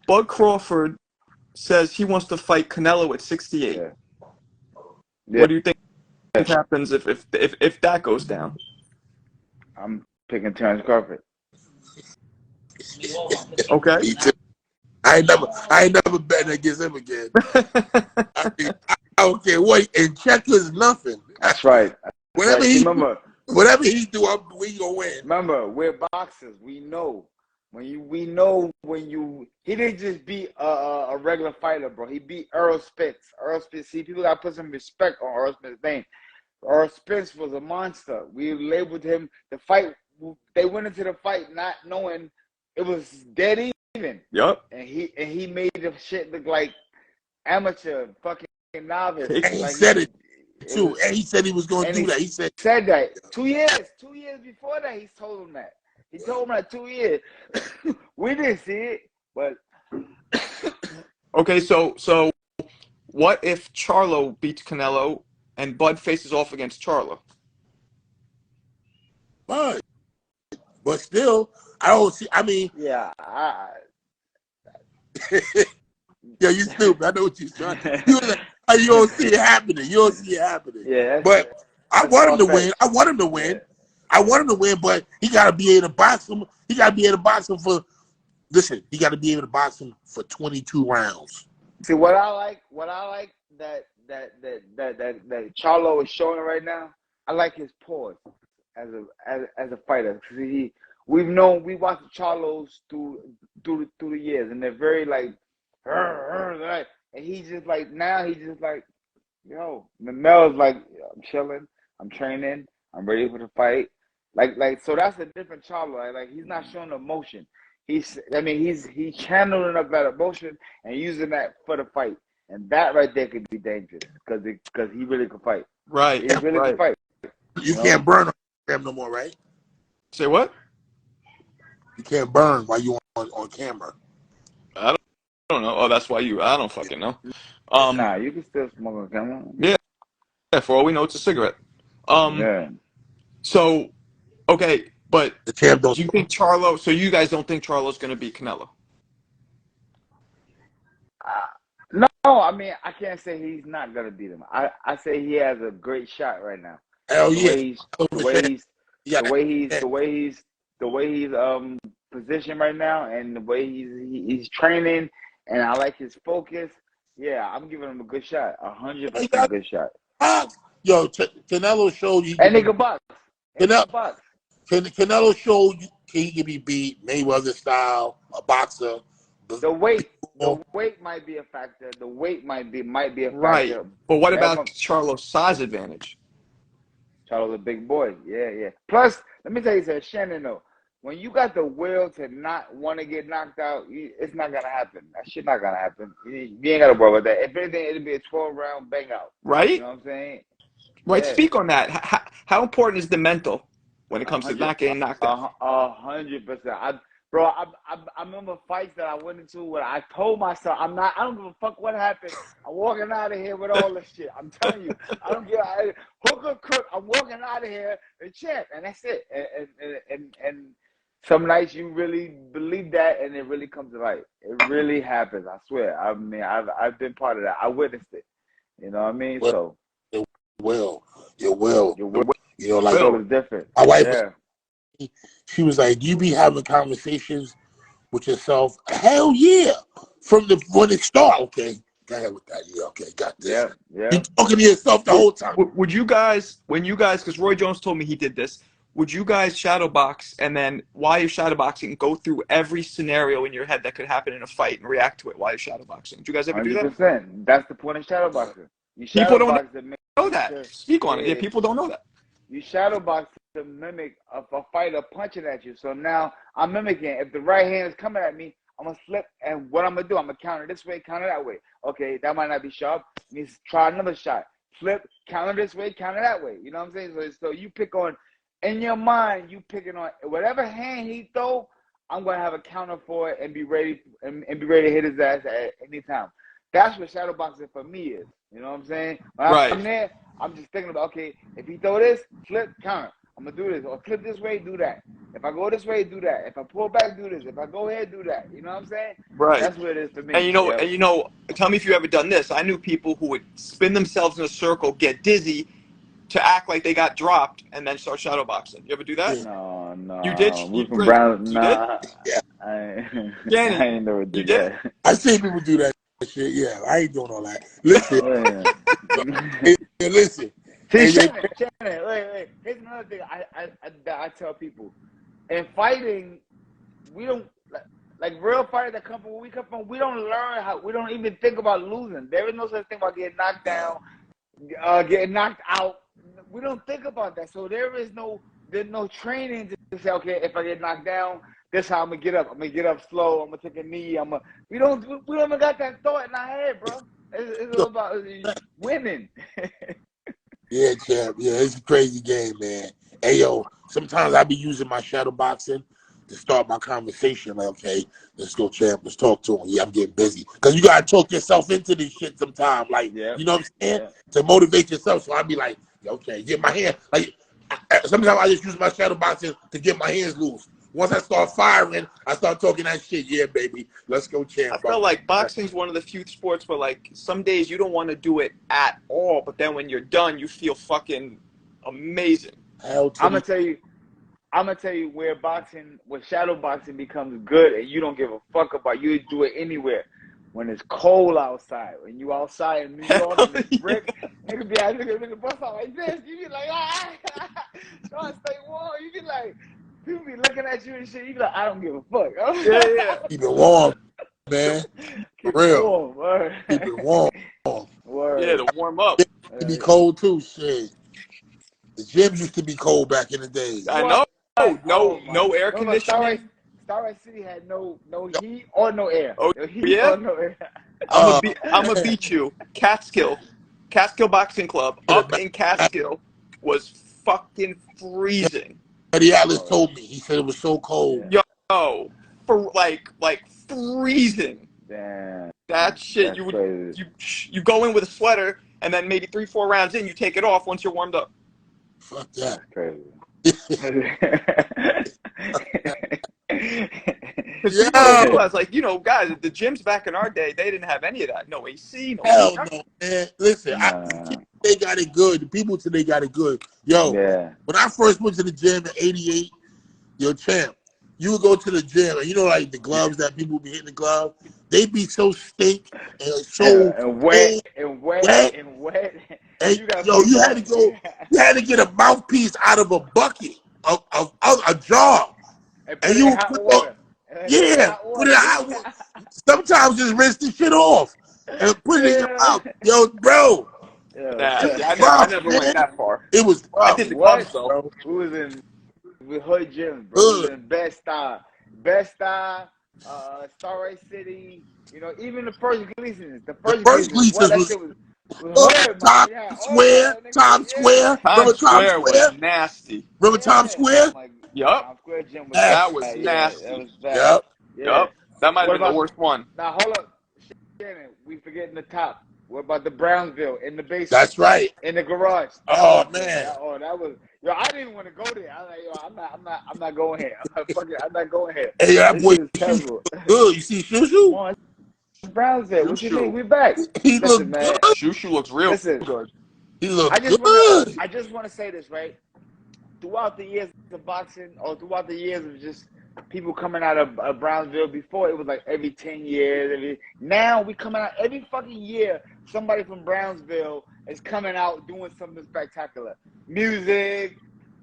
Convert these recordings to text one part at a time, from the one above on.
Bud Crawford says he wants to fight Canelo at 68. Yeah. What do you think happens if that goes down? I'm picking Terrence Crawford. Okay. Me too. I ain't never betting against him again. I mean, I don't care what. And checkers nothing. That's right. Whatever he do, we gonna win. Remember, we're boxers. We know when you. He didn't just beat a regular fighter, bro. He beat Earl Spence. Earl Spence. See, people gotta put some respect on Earl Spence's name. Earl Spence was a monster. We labeled him the fight. They went into the fight not knowing it was dead even. Yep. And he made the shit look like amateur, fucking novice. And he like, said it too. And he said he was going to do that. He said that 2 years. 2 years before that, he told him that. He told him that 2 years. We didn't see it, but okay. So what if Charlo beats Canelo and Bud faces off against Charlo? But still, I don't see. I mean, yeah. Yeah, you stupid. I know what you're trying. You don't see it happening. You don't see it happening. Yeah. But I want him to win. I want him to win. Yeah. I want him to win, but he got to be able to box him. He got to be able to box him for. Listen, he got to be able to box him for 22 rounds. See what I like that Charlo is showing right now. I like his pause as a fighter. We watched the Charlos through the years, and they're very like, and he's just like now he's just like, yo, Mel's like, I'm chilling, I'm training, I'm ready for the fight. Like so that's a different Charlo. Like he's not showing emotion. He's channeling up that emotion and using that for the fight, and that right there could be dangerous because he really could fight. Right. He really could fight. You can't burn him no more, right? Say what? You can't burn while you on camera. I don't know. Oh, that's why I don't fucking know. Nah, you can still smoke on camera. Yeah. For all we know, it's a cigarette. Yeah. So, okay, but The champ don't. you think Charlo? So you guys don't think Charlo's going to beat Canelo? No, I mean I can't say he's not gonna beat him. I say he has a great shot right now. Hell yeah. The way he's positioned right now, and the way he's training, and I like his focus. Yeah, I'm giving him a good shot, 100% good shot. Yo, Canelo showed you. And they can box. Canelo showed you he can be beat Mayweather style, a boxer. The weight might be a factor. The weight might be a factor. Right. But what about Charlo's size advantage? Charlo's a big boy. Yeah. Plus, let me tell you something, Shannon, though. When you got the will to not want to get knocked out, it's not going to happen. That shit not going to happen. You ain't got to worry about that. If anything, it'll be a 12-round bang out. Right? You know what I'm saying? Right. Yeah. Speak on that. How important is the mental when it comes to not getting knocked out? 100%. Bro, I remember fights that I went into where I told myself, I don't give a fuck what happened. I'm walking out of here with all this shit. I'm telling you, I don't give hook or crook. I'm walking out of here the champ, and that's it. And some nights you really believe that, and it really comes to light. It really happens. I swear. I mean, I've been part of that. I witnessed it. You know what I mean? Well, so you will. You know, like it's different. My wife. Yeah. She was like, "You be having conversations with yourself?" Hell yeah! When it started, okay, go ahead with that. Yeah, okay, got this. Yeah. You talking to yourself the whole time. Would you guys, because Roy Jones told me he did this, would you guys shadow box and then while you're shadow boxing, go through every scenario in your head that could happen in a fight and react to it while you're shadow boxing? Do you guys ever do that? 100%. That's the point of shadow boxing. People don't know that. Speak on it. Yeah, people don't know that. You shadow box to mimic a fighter punching at you. So now I'm mimicking. If the right hand is coming at me, I'm going to flip. And what I'm going to do, I'm going to counter this way, counter that way. Okay, that might not be sharp. Means try another shot. Flip, counter this way, counter that way. You know what I'm saying? So you pick on, in your mind, you picking on whatever hand he throw, I'm going to have a counter for it and be ready and be ready to hit his ass at any time. That's what shadow boxing for me is. You know what I'm saying? When I'm there, I'm just thinking about, okay, if he throw this, flip, counter. I'm gonna do this. Or flip this way, do that. If I go this way, do that. If I pull back, do this. If I go here, do that. You know what I'm saying? Right. That's what it is for me. And tell me if you ever done this. I knew people who would spin themselves in a circle, get dizzy, to act like they got dropped, and then start shadowboxing. You ever do that? No. You did? We from Brown. You nah. did? Yeah. I ain't never did that. I see people do that shit. Yeah, I ain't doing all that. Listen, listen. See, Shannon, wait. Here's another thing I tell people. In fighting, we don't like real fighters that come from where we come from. We don't we don't even think about losing. There is no such thing about getting knocked down, getting knocked out. We don't think about that. So there's no training to say, okay, if I get knocked down, this is how I'm gonna get up. I'm gonna get up slow. I'm gonna take a knee. We don't even got that thought in our head, bro. It's all about winning. Yeah, champ. Yeah, it's a crazy game, man. Hey, yo, sometimes I be using my shadow boxing to start my conversation. Like, okay, let's go, champ. Let's talk to him. Yeah, I'm getting busy. Because you got to talk yourself into this shit sometimes. Like, you know what I'm saying? Yeah. To motivate yourself. So I be like, okay, get my hand. Like, sometimes I just use my shadow boxing to get my hands loose. Once I start firing, I start talking that shit. Yeah, baby. Let's go, champ. I feel like boxing's one of the few sports where, like, some days you don't want to do it at all, but then when you're done, you feel fucking amazing. I'm gonna tell you where shadow boxing becomes good, and you don't give a fuck about. You do it anywhere. When it's cold outside, when you outside in New York, and it's brick, it could be like, look at bust out like this. You be like, trying to stay warm. You be like. People be looking at you and shit. You be like, I don't give a fuck. Yeah. Keep it warm, man. For real. Warm, keep it warm. Word. Yeah, to warm up. It can be cold too. Shit. The gyms used to be cold back in the days. I know. No air conditioning. Starlight City had no heat or no air. Oh, no heat yeah? or no air. I'm gonna beat you. Catskill Boxing Club up in Catskill was fucking freezing. Eddie Atlas told me. He said it was so cold. Yo, for like freezing. Damn. That shit. You go in with a sweater, and then maybe 3-4 rounds in, you take it off once you're warmed up. Fuck that. I was like, guys, the gyms back in our day, they didn't have any of that. No AC, no hell no, man. Listen, they got it good. The people today got it good. Yo, when I first went to the gym in '88, champ, you would go to the gym and like the gloves that people be hitting the glove, they be so stink and so and wet. And you had to get a mouthpiece out of a bucket of a jar, and you would put put it in hot water. Sometimes just rinse the shit off and put it in your mouth. Yo, bro. I never went that far. It was rough. I did the clubs, though. We was in hood gyms, bro. We was in Bed-Stuy, Starlight City. Even the first Gleasons. The first Gleasons was Times Square. Remember Times Square was nasty. Remember Times Square? Yup. Times Square gym that was nasty. That was bad. Yup. That might have been the worst one. Now hold up, Shannon. We forgetting the top. What about the Brownsville in the basement? That's right. In the garage. Oh man. That was. I didn't even want to go there. I was like, I'm not going here. I'm not going here. Hey, that boy good. You see Shushu? Brownsville. What you think? We back. He look good. Shushu looks real good. He looks good. I just want to say this, right? Throughout the years of boxing, or throughout the years of just people coming out of Brownsville, before it was like every 10 years. Now we coming out every fucking year. Somebody from Brownsville is coming out doing something spectacular. Music,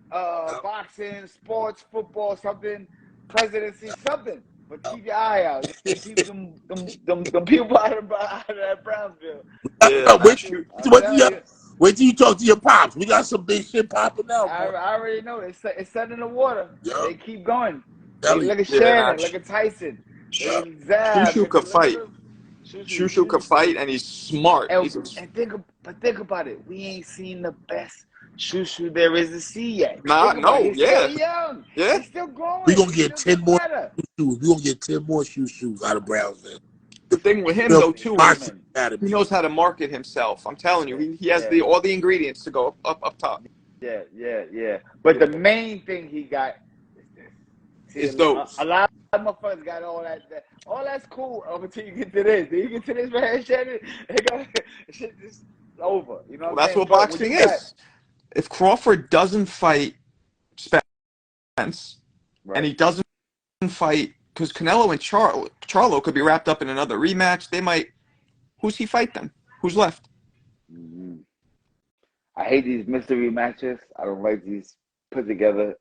boxing, sports, football, something, presidency, something. But keep your eye out. Keep them people out of that Brownsville. Wait till you talk to your pops. We got some big shit popping out. I already know. It's set in the water. Yep. They keep going. Look at Shannon. Look at Tyson. Yep. Shushu could fight. Shushu could fight, and he's smart. Think about it. We ain't seen the best Shushu there is to see yet. He's still young. Yeah. He's still growing. We're going to get 10 more Shushus. We're going to get 10 more Shushus out of Brownsville. The thing with him, though, too, he knows how to market himself. I'm telling you, he has all the ingredients to go up top. Yeah. But the main thing he got is this. See, Is a those. lot of motherfuckers got all that. All that's cool until you get to this. Then you get to this, man, Shannon. It got shit just over. You know what Well, I'm that's saying? what But when boxing you got is. If Crawford doesn't fight Spence, and right, he doesn't fight, because Canelo and Charlo could be wrapped up in another rematch. They might. Who's he fight then? Who's left? mm-hmm. I hate these mystery matches. I don't like these put together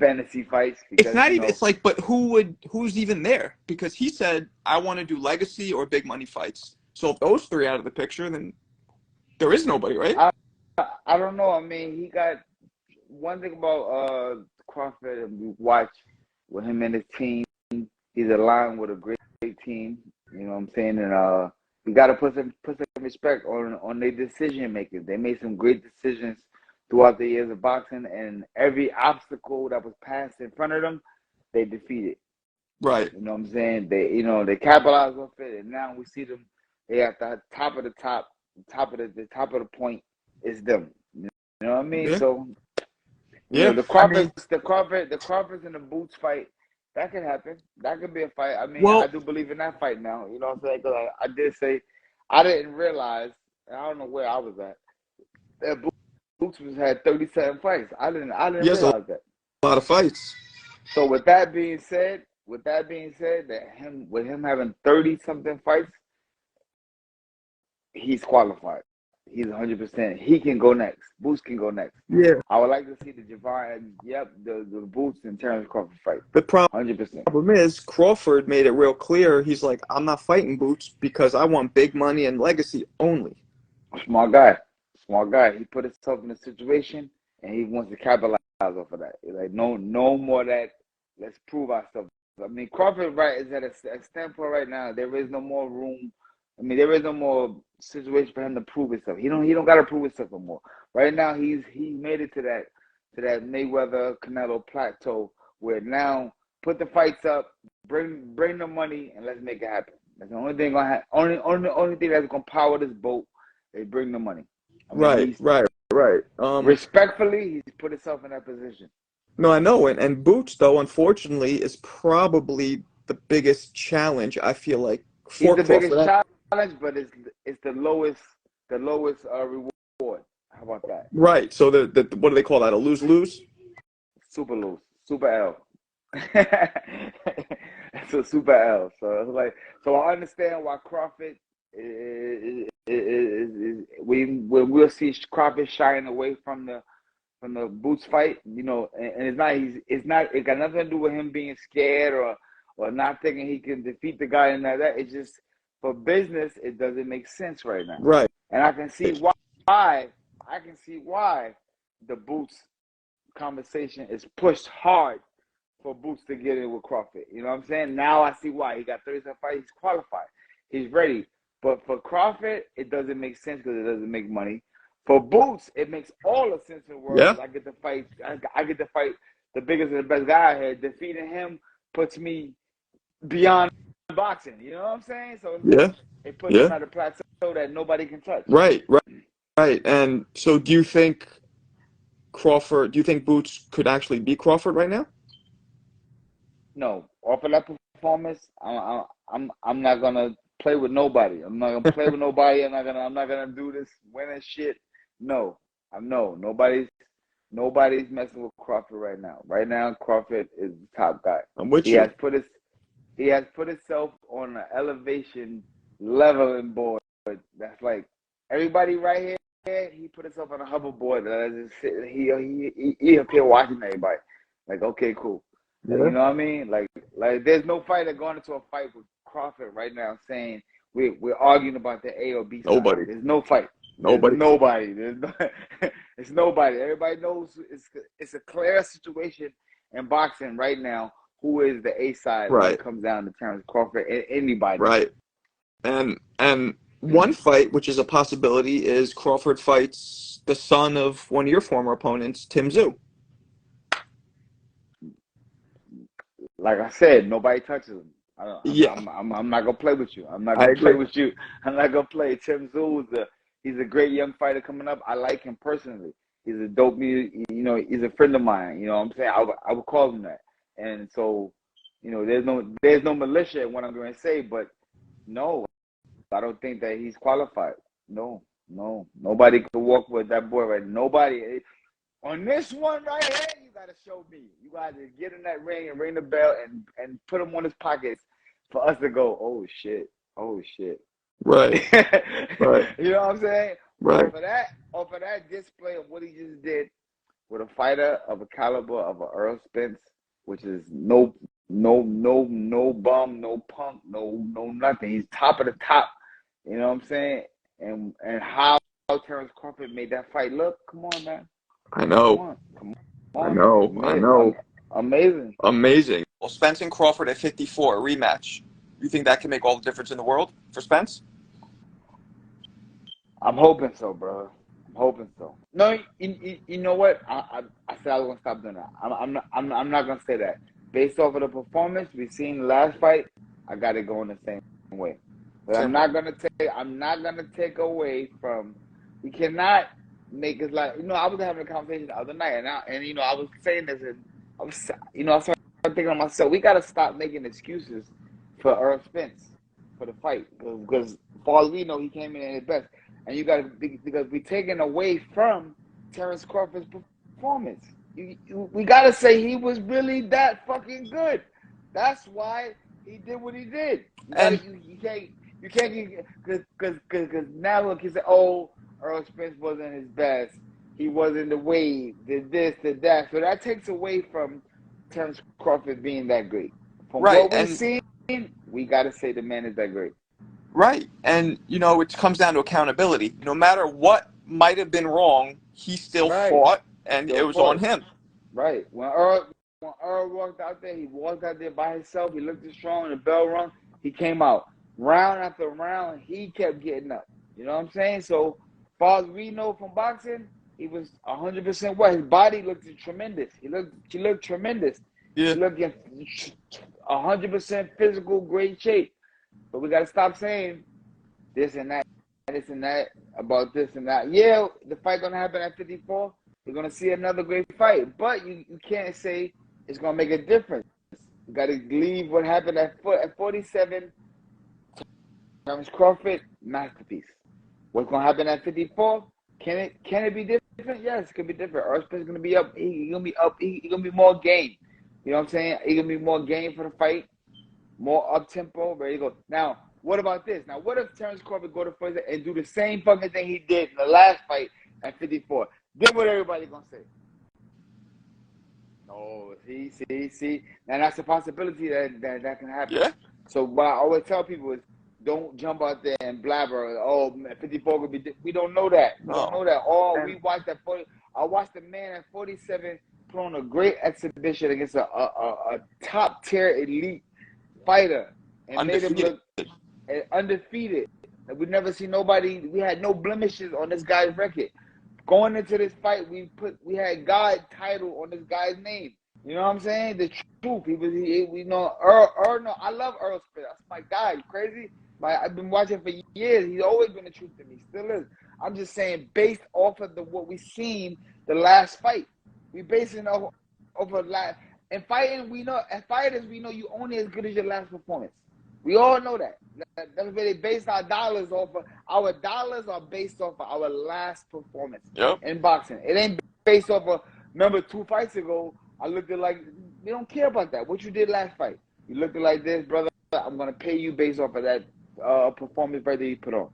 fantasy fights It's because not even. It's like, but who's even there? Because he said, I want to do legacy or big money fights. So if those three out of the picture, then there is nobody, right? I I don't know. I mean, he got one thing about Crawford, and we watch with him and his team. He's aligned with a great team. You know what I'm saying? And we got to put some respect on their decision making. They made some great decisions throughout the years of boxing, and every obstacle that was passed in front of them, they defeated. Right. You know what I'm saying? They capitalized off it, and now we see them. They at the top of the top of the point is them. You know what I mean? Yeah. So Yeah. the I mean, Crawfords and the Boots fight, that could happen. That could be a fight. I mean, I well, do believe in that fight now. You know what I'm saying? Because I did say I didn't realize, and I don't know where I was at. That Boots had 37 fights. I didn't he has a realize that. lot of fights. So that him having 30 something fights, he's qualified. He's 100%. He can go next. Boots can go next. Yeah. I would like to see the Javon, the Boots and Terrence Crawford fight. The 100%. problem is Crawford made it real clear. He's like, I'm not fighting Boots because I want big money and legacy only. Smart guy. Smart guy. He put himself in a situation and he wants to capitalize off of that. Like no more of that. Let's prove ourselves. I mean, Crawford right is at a standpoint right now. There is no more room. I mean, there is no more situation for him to prove himself. He don't got to prove himself no more. Right now, he made it to that Mayweather Canelo plateau where now put the fights up, bring the money, and let's make it happen. That's the only thing gonna only thing that's gonna power this boat. They bring the money. I mean, Right. respectfully, he's put himself in that position. No, I know. And Boots, though, unfortunately, is probably the biggest challenge, I feel like, He's for the biggest Crawford. challenge, but it's the lowest reward. How about that? Right. So the what do they call that? A lose-lose? Super lose, super L. It's a super L. So it's like, so I understand why Crawford we'll see Crawford shying away from the Boots fight, you know, and it got nothing to do with him being scared or not thinking he can defeat the guy and that. It's just for business, it doesn't make sense right now. Right. And I can see why the Boots conversation is pushed hard for Boots to get in with Crawford. You know what I'm saying? Now I see why. He got 37 fights. He's qualified. He's ready. But for Crawford, it doesn't make sense because it doesn't make money. For Boots, it makes all the sense in the world Yeah. because I get to fight. I get to fight the biggest and the best guy out here. Defeating him puts me beyond boxing. You know what I'm saying? So it's like it puts him at a plateau that nobody can touch. Right. And so do you think Boots could actually beat Crawford right now? No, off of that performance, I'm not gonna play with nobody. I'm not gonna play with nobody. I'm not gonna do this winning shit. No, nobody's messing with Crawford right now. Right now, Crawford is the top guy. I'm with He you. has put himself on an elevation leveling board. That's like everybody right here. He put himself on a hoverboard. He up here watching everybody. Like, okay, cool. Yeah. You know what I mean? Like there's no fighter going into a fight with Crawford right now saying we're arguing about the A or B side. Nobody. There's no fight. Nobody. It's nobody. Everybody knows it's a clear situation in boxing right now. Who is the A side when it comes down to Terrence Crawford and anybody? Right. And one fight, which is a possibility, is Crawford fights the son of one of your former opponents, Tim Tszyu. Like I said, nobody touches him. I'm not gonna play with you. I'm not gonna play with you. I'm not gonna play. Tim Tszyu he's a great young fighter coming up. I like him personally. He's a dope music. You know, he's a friend of mine. You know what I'm saying? I would call him that. And so, you know, there's no militia in what I'm going to say, but no, I don't think that he's qualified. No, nobody could walk with that boy. Right? Nobody on this one right here. You got to show me. You got to get in that ring and ring the bell and put him on his pockets for us to go. Oh shit. Right. Right. You know what I'm saying? Right. Off of that display of what he just did with a fighter of a caliber of a Earl Spence, which is no bum, no punk, no nothing. He's top of the top. You know what I'm saying? And how Terrence Crawford made that fight look? Come on, man. I know. Come on. I know. Amazing. Well, Spence and Crawford at 54, a rematch. You think that can make all the difference in the world for Spence? I'm hoping so, bro. I'm hoping so. No, you know what? I said I was gonna stop doing that. I'm not gonna say that. Based off of the performance we seen last fight, I got it going the same way. But I'm not gonna take away from. We cannot make it like, you know. I was having a conversation the other night, and you know, I was saying this, and I started thinking to myself, we gotta stop making excuses for Earl Spence for the fight, because for all we know, he came in at his best. And you got to, because we're taking away from Terrence Crawford's performance. We got to say he was really that fucking good. That's why he did what he did. You can't, because now look, he said, oh, Earl Spence wasn't his best. He wasn't the way, did this, did that. So that takes away from Terrence Crawford being that great. From what we've seen, we got to say the man is that great. Right. And, you know, it comes down to accountability. No matter what might have been wrong, he still fought, and it was on him. Right. When Earl walked out there, he walked out there by himself. He looked strong, the bell rung. He came out. Round after round, he kept getting up. You know what I'm saying? So, as far as we know from boxing, he was 100% what? His body looked tremendous. He looked tremendous. Yeah. He looked in 100% physical, great shape. But we got to stop saying this and that about this and that. Yeah, the fight going to happen at 54. We're going to see another great fight. But you can't say it's going to make a difference. You got to leave what happened at 47. Terrence Crawford, masterpiece. What's going to happen at 54? Can it be different? Yes, it could be different. Earl Spence is going to be up. He's going to be up. He's going to be more game. You know what I'm saying? He's going to be more game for the fight. More up-tempo, ready to go. Now, what about this? Now, what if Terrence Crawford go to first and do the same fucking thing he did in the last fight at 54? Then what everybody going to say? Oh, see. Now, that's a possibility that can happen. Yeah. So what I always tell people is, don't jump out there and blabber. Oh, 54 could be. We don't know that. We don't know that. Oh, we watched that 40. I watched the man at 47 put on a great exhibition against a top-tier elite fighter and Undefeated. made him look undefeated. We never see nobody. We had no blemishes on this guy's record. Going into this fight, we had God title on this guy's name. You know what I'm saying? The truth. We know Earl. No, I love Earl Spence. That's my guy. You crazy? I've been watching for years. He's always been the truth to me. Still is. I'm just saying, based off of what we seen the last fight, we basing off of last. In fighting, we know, as fighters, we know you only as good as your last performance. We all know that. That's where they base our dollars off of. Our dollars are based off of our last performance in boxing. It ain't based off of, remember 2 fights ago, I looked at like, we don't care about that. What you did last fight. You looked at like this, brother, I'm going to pay you based off of that performance right there you put on.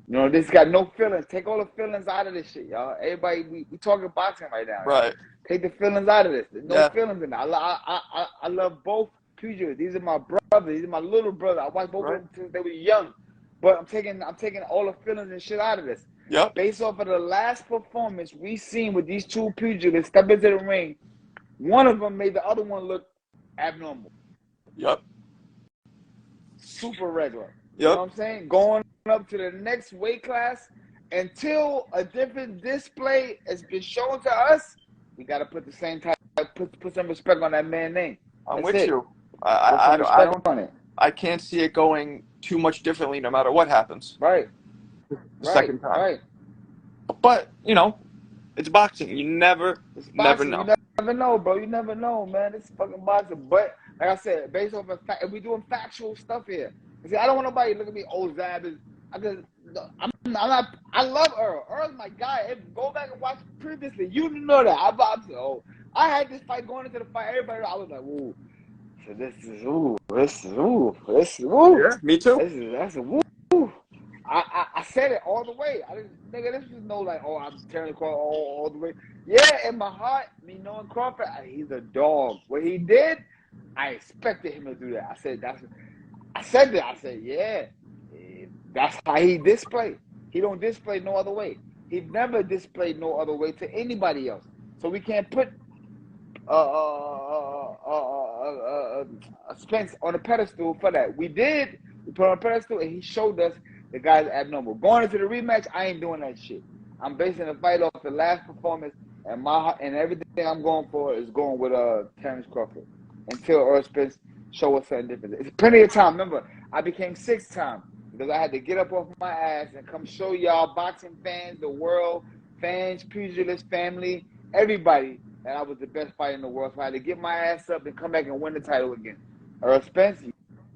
You know, this got no feelings. Take all the feelings out of this shit, y'all. Everybody, we talking boxing right now. Right. Take the feelings out of this. There's no feelings in it. I love both pugilists. These are my brothers. These are my little brother. I watched both of them since they were young. But I'm taking all the feelings and shit out of this. Yep. Based off of the last performance we seen with these two pugilists step into the ring, one of them made the other one look abnormal. Yep. Super regular. Yep. You know what I'm saying? Going up to the next weight class until a different display has been shown to us, we got to put the same type, put some respect on that man's name. I'm with you. I can't see it going too much differently no matter what happens. Right. The second time. Right. But, you know, It's boxing. You never It's never boxing. You know. never know, bro. You never know, man. It's fucking boxing. But like I said, based off of fact, we doing factual stuff here. See, I don't want nobody to look at me. Oh, Zab is. I'm not. I love Earl. Earl's my guy. Go back and watch previously. You know that. I had this fight going into the fight. Everybody, I was like, ooh. So this is ooh. This is ooh. This is ooh. Yeah, me too. That's a woo. I said it all the way. I didn't, nigga. This was no like, oh, I'm tearing Crawford all the way. Yeah, in my heart, me knowing Crawford, he's a dog. What he did, I expected him to do that. I said that. I said, yeah, that's how he display. He don't display no other way. He never displayed no other way to anybody else. So we can't put Spence on a pedestal for that. We did. We put on a pedestal, and he showed us the guy's abnormal. Going into the rematch, I ain't doing that shit. I'm basing the fight off the last performance, and everything I'm going for is going with Terrence Crawford until Earl Spence show us something different. It's plenty of time. Remember, I became 6-time because I had to get up off my ass and come show y'all boxing fans, the world, fans, pugilist family, everybody, that I was the best fighter in the world. So I had to get my ass up and come back and win the title again. Earl Spence,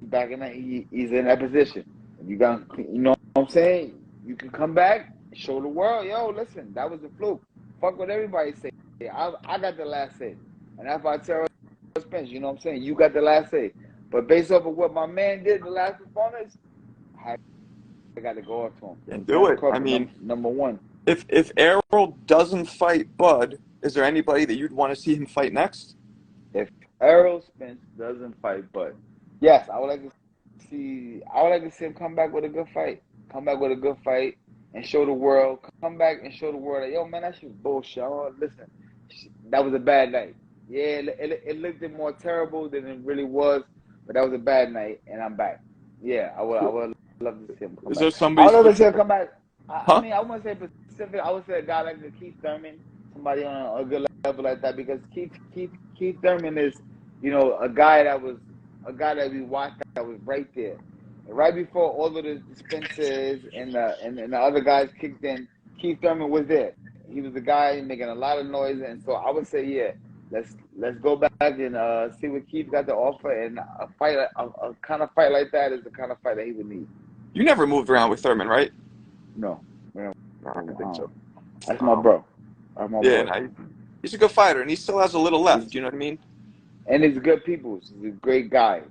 back in that, he's in that position. You know what I'm saying? You can come back, show the world, yo, listen, that was a fluke. Fuck what everybody say. I got the last say. And that's why I tell Earl Spence, you know what I'm saying? You got the last say. But based off of what my man did the last performance, I got to go up to him. And do it. I mean, number one. If Errol doesn't fight Bud, is there anybody that you'd want to see him fight next? If Errol Spence doesn't fight Bud, yes, I would like to see him come back with a good fight. Come back with a good fight and show the world. Come back and show the world that, yo, man, that shit was bullshit. Listen, that was a bad night. Yeah, it looked more terrible than it really was, but that was a bad night, and I'm back. Yeah, I would love to see him come back. Is there somebody? I would love to see him come back. Huh? I mean, I wouldn't say specific. I would say a guy like Keith Thurman, somebody on a good level like that, because Keith Thurman is, you know, a guy that we watched that was right there, right before all of the Spencers and the other guys kicked in. Keith Thurman was there. He was the guy making a lot of noise, and so I would say, yeah, let's go back and see what Keith got to offer, and a kind of fight like that is the kind of fight that he would need. You never moved around with Thurman, right? No, I don't think so. That's my bro. That's my boy. Yeah, he's a good fighter, and he still has a little left. You know what I mean? And he's good people. He's a great guy.